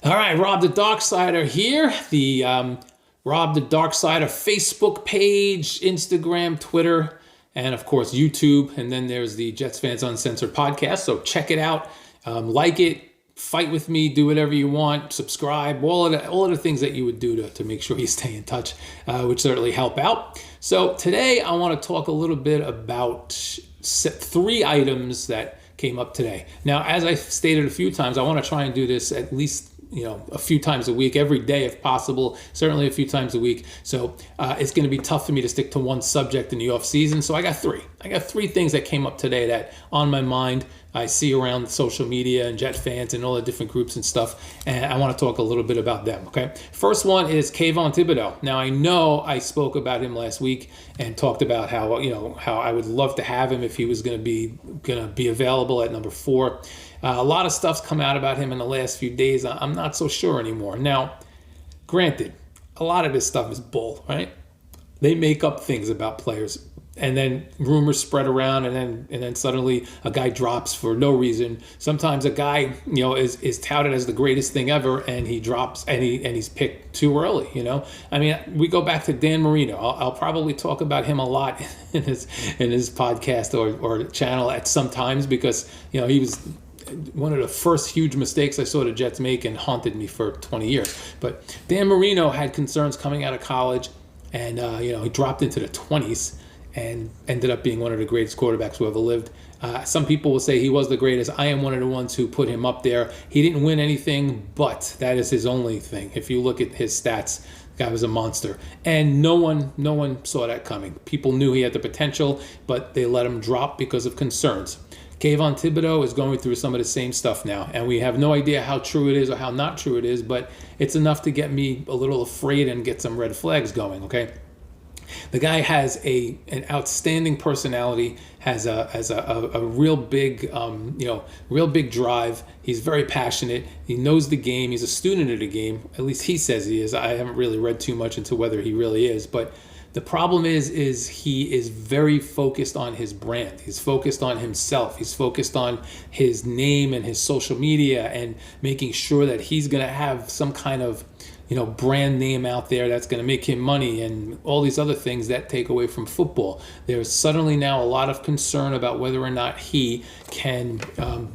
All right, Rob the Darksider here. The Rob the Darksider Facebook page, Instagram, Twitter, and of course YouTube. And then there's the Jets Fans Uncensored podcast. So check it out, like it, fight with me, do whatever you want, subscribe, all of the things that you would do to make sure you stay in touch, which certainly help out. So today I want to talk a little bit about 3 items that came up today. Now, as I stated a few times, I want to try and do this at least a few times a week, every day if possible, certainly a few times a week. So it's going to be tough for me to stick to one subject in the off season. So I got 3. I got 3 things that came up today that on my mind I see around social media and Jet fans and all the different groups and stuff. And I want to talk a little bit about them. Okay. First one is Kayvon Thibodeau. Now I know I spoke about him last week and talked about how I would love to have him if he was going to be available at number 4. A lot of stuff's come out about him in the last few days. I'm not so sure anymore. Now, granted, a lot of this stuff is bull, right? They make up things about players, and then rumors spread around, and then suddenly a guy drops for no reason. Sometimes a guy, is touted as the greatest thing ever, and he drops, and he's picked too early. I mean, we go back to Dan Marino. I'll probably talk about him a lot in his podcast or channel at some times because he was one of the first huge mistakes I saw the Jets make and haunted me for 20 years. But Dan Marino had concerns coming out of college, and he dropped into the 20s and ended up being one of the greatest quarterbacks who ever lived. Some people will say he was the greatest. I am one of the ones who put him up there. He didn't win anything, but that is his only thing. If you look at his stats, the guy was a monster. And no one saw that coming. People knew he had the potential, but they let him drop because of concerns. Kayvon Thibodeau is going through some of the same stuff now, and we have no idea how true it is or how not true it is, but it's enough to get me a little afraid and get some red flags going, okay? The guy has an outstanding personality, has a real big real big drive. He's very passionate. He knows the game. He's a student of the game. At least he says he is. I haven't really read too much into whether he really is, but the problem is he is very focused on his brand. He's focused on himself. He's focused on his name and his social media and making sure that he's going to have some kind of brand name out there that's going to make him money and all these other things that take away from football. There's suddenly now a lot of concern about whether or not he can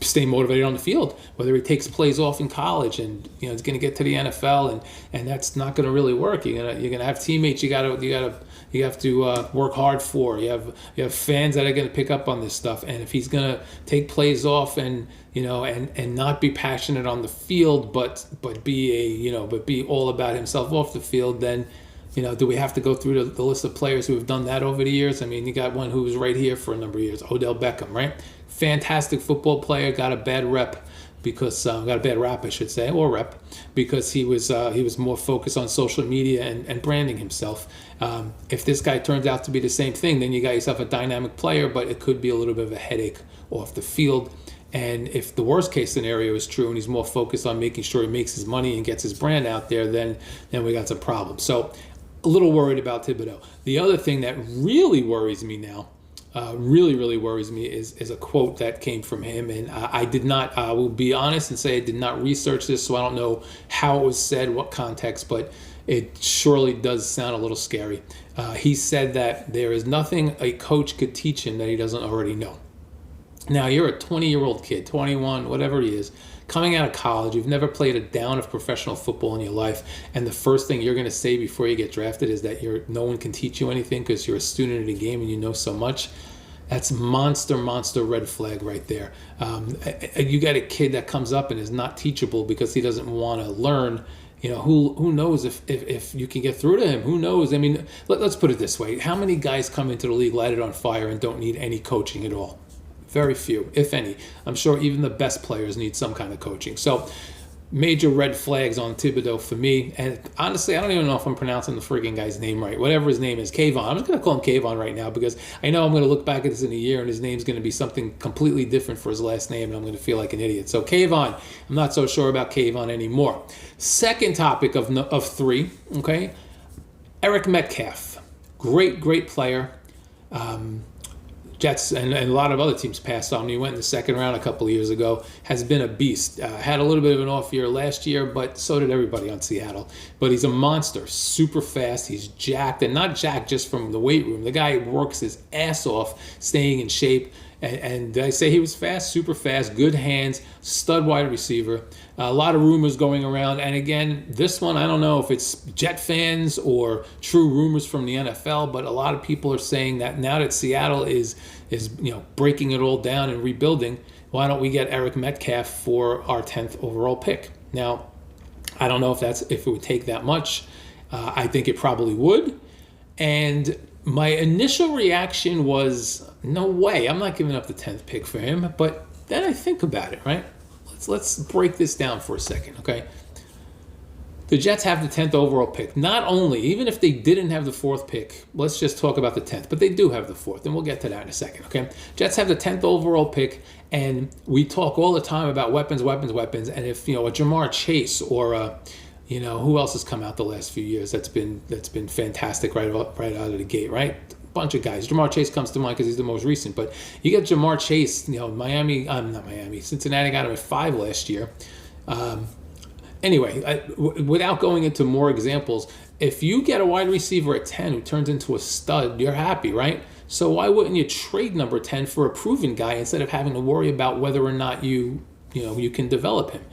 stay motivated on the field, whether he takes plays off in college and he's going to get to the NFL and that's not going to really work. You're gonna have teammates you have to work hard for. You have fans that are going to pick up on this stuff, and if he's going to take plays off and not be passionate on the field, but be all about himself off the field, then do we have to go through the list of players who have done that over the years? I mean, you got one who was right here for a number of years, Odell Beckham, right? Fantastic football player, got a bad rep because got a bad rap, I should say, or rep, because he was more focused on social media and branding himself. If this guy turns out to be the same thing, then you got yourself a dynamic player, but it could be a little bit of a headache off the field. And if the worst case scenario is true and he's more focused on making sure he makes his money and gets his brand out there, then we got some problems. So a little worried about Thibodeau. The other thing that really worries me now, really worries me is a quote that came from him. And I will be honest and say I did not research this, so I don't know how it was said, what context, but it surely does sound a little scary. He said that there is nothing a coach could teach him that he doesn't already know. Now, you're a 20-year-old kid, 21, whatever he is, coming out of college. You've never played a down of professional football in your life, and the first thing you're going to say before you get drafted is that no one can teach you anything because you're a student of the game and you know so much. That's monster red flag right there. You got a kid that comes up and is not teachable because he doesn't want to learn. Who knows if you can get through to him? Who knows? I mean, let's put it this way. How many guys come into the league, light it on fire, and don't need any coaching at all? Very few, if any. I'm sure even the best players need some kind of coaching. So major red flags on Thibodeau for me. And honestly, I don't even know if I'm pronouncing the frigging guy's name right. Whatever his name is, Kayvon. I'm just going to call him Kayvon right now because I know I'm going to look back at this in a year and his name's going to be something completely different for his last name and I'm going to feel like an idiot. So Kayvon, I'm not so sure about Kayvon anymore. Second topic of 3, okay? Eric Metcalf. Great player. Jets and a lot of other teams passed on him. He went in the second round a couple of years ago. Has been a beast. Had a little bit of an off year last year, but so did everybody on Seattle. But he's a monster, super fast. He's jacked, and not jacked just from the weight room. The guy works his ass off staying in shape. And I say he was fast, super fast, good hands, stud wide receiver. A lot of rumors going around. And again, this one, I don't know if it's Jet fans or true rumors from the NFL, but a lot of people are saying that now that Seattle is breaking it all down and rebuilding, why don't we get Eric Metcalf for our 10th overall pick? Now, I don't know if it would take that much. I think it probably would. And my initial reaction was, no way, I'm not giving up the 10th pick for him. But then I think about it, right? Let's break this down for a second, okay? The Jets have the 10th overall pick. Not only, even if they didn't have the 4th pick, let's just talk about the 10th, but they do have the 4th, and we'll get to that in a second, okay? Jets have the 10th overall pick, and we talk all the time about weapons, and if, a Jamar Chase or who else has come out the last few years that's been fantastic right out of the gate, right? Bunch of guys. Jamar Chase comes to mind because he's the most recent, but you get Jamar Chase, Cincinnati got him at 5 last year. Anyway, without going into more examples, if you get a wide receiver at 10 who turns into a stud, you're happy, right? So why wouldn't you trade number 10 for a proven guy instead of having to worry about whether or not you can develop him?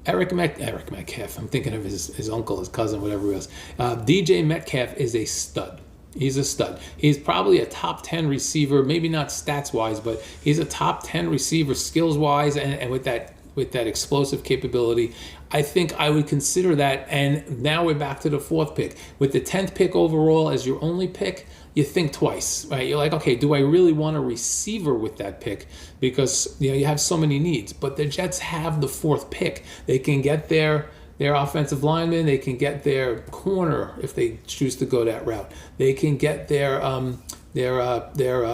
Eric Metcalf, I'm thinking of his uncle, his cousin, whatever it was. DJ Metcalf is a stud. He's a stud. He's probably a top 10 receiver, maybe not stats-wise, but he's a top 10 receiver skills-wise, and with that explosive capability, I think I would consider that. And now we're back to the 4th pick. With the 10th pick overall as your only pick, you think twice, right? You're like, okay, do I really want a receiver with that pick? Because you have so many needs. But the Jets have the 4th pick. They can get their offensive lineman. They can get their corner if they choose to go that route. They can get their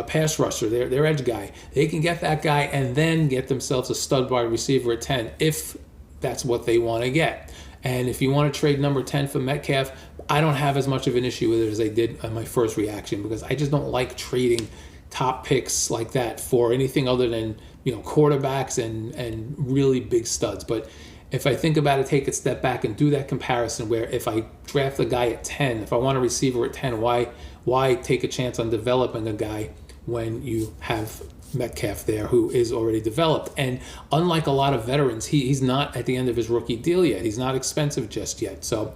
pass rusher, their edge guy. They can get that guy and then get themselves a stud wide receiver at 10 if that's what they want to get. And if you want to trade number 10 for Metcalf, I don't have as much of an issue with it as I did on my first reaction, because I just don't like trading top picks like that for anything other than quarterbacks and really big studs. But if I think about it, take a step back and do that comparison where if I draft a guy at 10, if I want a receiver at 10, why take a chance on developing a guy when you have Metcalf there who is already developed? And unlike a lot of veterans, he's not at the end of his rookie deal yet. He's not expensive just yet. So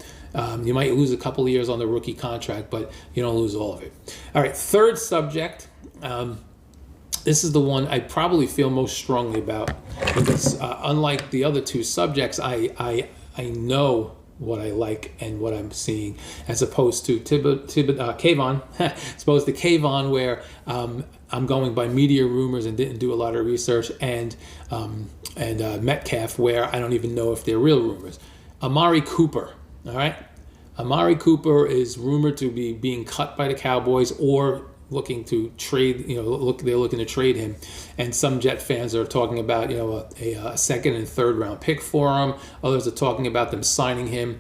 you might lose a couple of years on the rookie contract, but you don't lose all of it. All right, third subject. This is the one I probably feel most strongly about, because unlike the other two subjects, I know what I like and what I'm seeing, as opposed to Kayvon, as opposed to Kayvon, where I'm going by media rumors and didn't do a lot of research, and Metcalf, where I don't even know if they're real rumors. Amari Cooper, all right? Amari Cooper is rumored to be being cut by the Cowboys or looking to trade, they're looking to trade him. And some Jet fans are talking about, a second and third round pick for him. Others are talking about them signing him,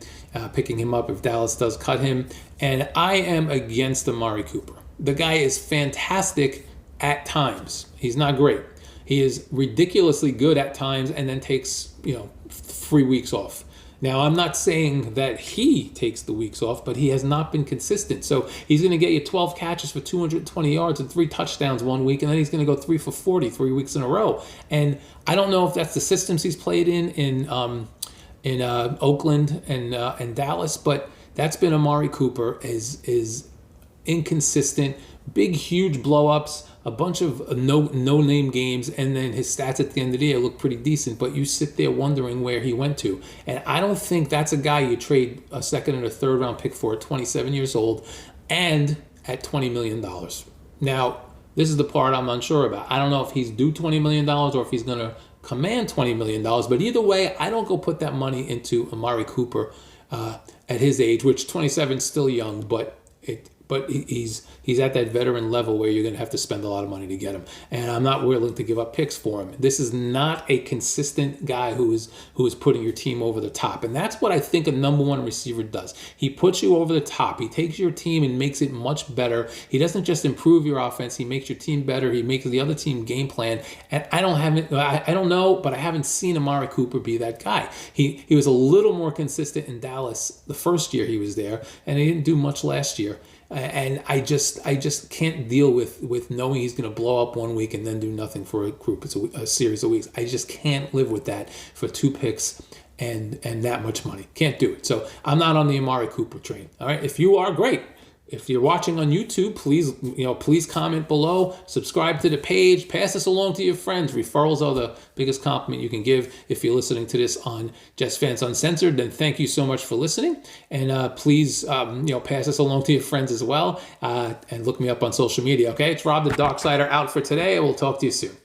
picking him up if Dallas does cut him. And I am against Amari Cooper. The guy is fantastic at times. He's not great. He is ridiculously good at times and then takes, 3 weeks off. Now, I'm not saying that he takes the weeks off, but he has not been consistent. So he's going to get you 12 catches for 220 yards and 3 touchdowns one week, and then he's going to go 3 for 40 3 weeks in a row. And I don't know if that's the systems he's played in Oakland and Dallas, but that's been Amari Cooper, is inconsistent, big, huge blow-ups, a bunch of no-name games, and then his stats at the end of the year look pretty decent, but you sit there wondering where he went to. And I don't think that's a guy you trade a second and a third round pick for at 27 years old and at $20 million. Now, this is the part I'm unsure about. I don't know if he's due $20 million or if he's going to command $20 million, but either way, I don't go put that money into Amari Cooper at his age, which 27 is still young, but but he's at that veteran level where you're going to have to spend a lot of money to get him. And I'm not willing to give up picks for him. This is not a consistent guy who is putting your team over the top. And that's what I think a number one receiver does. He puts you over the top. He takes your team and makes it much better. He doesn't just improve your offense. He makes your team better. He makes the other team game plan. And I don't know, but I haven't seen Amari Cooper be that guy. He was a little more consistent in Dallas the first year he was there, and he didn't do much last year. And I just can't deal with knowing he's going to blow up one week and then do nothing for a group. It's a series of weeks. I just can't live with that for 2 picks and that much money. Can't do it. So I'm not on the Amari Cooper train. All right. If you are, great. If you're watching on YouTube, please comment below, subscribe to the page, pass this along to your friends. Referrals are the biggest compliment you can give. If you're listening to this on Jets Fans Uncensored, then thank you so much for listening. And please, pass this along to your friends as well. And look me up on social media. Okay, it's Rob the Darksider out for today. We'll talk to you soon.